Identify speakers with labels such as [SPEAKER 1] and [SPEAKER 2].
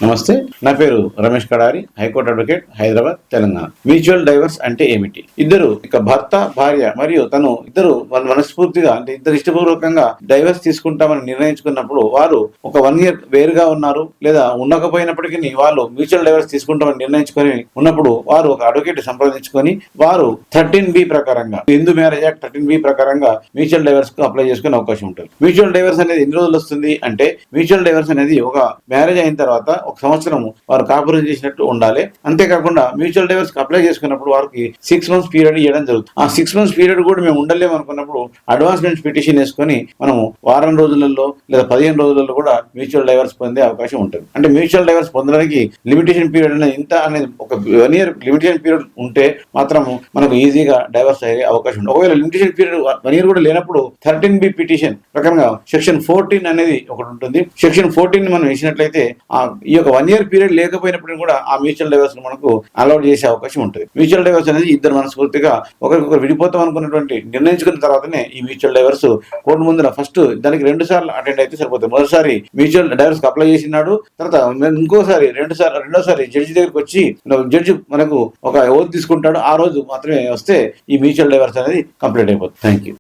[SPEAKER 1] నమస్తే, నా పేరు Ramesh Kadari, high court advocate, Hyderabad, Telangana. Mutual divorce అంటే ఏమిటి? ఇద్దరు భర్త భార్య మరియు తను ఇద్దరు మనస్ఫూర్తిగా అంటే ఇద్దరు ఇష్టపూర్వకంగా డైవర్స్ తీసుకుంటామని నిర్ణయించుకున్నప్పుడు వారు ఒక 1 year వేరుగా ఉన్నారు లేదా ఉండకపోయినప్పటికీ వాళ్ళు మ్యూచువల్ డైవర్స్ తీసుకుంటామని నిర్ణయించుకొని ఉన్నప్పుడు వారు ఒక అడ్వకేట్ సంప్రదించుకొని వారు 13B ప్రకారంగా హిందూ మ్యారేజ్ యాక్ట్ 13B ప్రకారంగా మ్యూచువల్ డైవర్స్ కు అప్లై చేసుకునే అవకాశం ఉంటుంది. మ్యూచువల్ డైవర్స్ అనేది ఎన్ని రోజులు వస్తుంది అంటే మ్యూచువల్ డైవర్స్ అనేది ఒక మ్యారేజ్ అయిన తర్వాత 1 సంవత్సరం వారు కాపురం చేసినట్టు ఉండాలి. అంతేకాకుండా మ్యూచువల్ డైవర్స్ అప్లై చేసుకున్నప్పుడు వారికి 6 months పీరియడ్ ఇవ్వడం జరుగుతుంది. ఆ 6 months పీరియడ్ కూడా మేము ఉండలేము అనుకున్నప్పుడు అడ్వాన్స్మెంట్ పిటిషన్ వేసుకొని మనం వారం రోజులలో లేదా 15 రోజులలో కూడా మ్యూచువల్ డైవర్స్ పొందే అవకాశం ఉంటుంది. అంటే మ్యూచువల్ డైవర్స్ పొందడానికి లిమిటేషన్ పీరియడ్ అనేది ఇంత అనేది ఒక 1 year లిమిటేషన్ పీరియడ్ ఉంటే మాత్రం మనకు ఈజీగా డైవర్స్ అయ్యే అవకాశం ఉంటుంది. ఒకవేళ లిమిటేషన్ పీరియడ్ 1 year కూడా లేనప్పుడు 13B పిటిషన్ ప్రకారంగా సెక్షన్ 14 అనేది ఒకటి ఉంటుంది. సెక్షన్ 14 మనం వేసినట్లయితే ఈ యొక్క 1 year పీరియడ్ లేకపోయినప్పుడు కూడా ఆ మ్యూచువల్ డైవర్స్ మనకు అలౌట్ చేసే అవకాశం ఉంటుంది. మ్యూచువల్ డైవర్స్ అనేది ఇద్దరు మనస్ఫూర్తిగా ఒకరికొకరు విడిపోతాం అనుకున్నటువంటి నిర్ణయించుకున్న తర్వాతనే ఈ మ్యూచువల్ డైవర్స్ కోర్టు ముందర ఫస్ట్ దానికి 2 సార్లు అటెండ్ అయితే సరిపోతుంది. మొదటిసారి మ్యూచువల్ డైవర్స్ అప్లై చేసినాడు, తర్వాత ఇంకోసారి రెండోసారి జడ్జి దగ్గరికి వచ్చి జడ్జి మనకు ఒక ఓత్ తీసుకుంటాడు. ఆ రోజు మాత్రమే వస్తే ఈ మ్యూచువల్ డైవర్స్ అనేది కంప్లీట్ అయిపోతుంది. Thank you.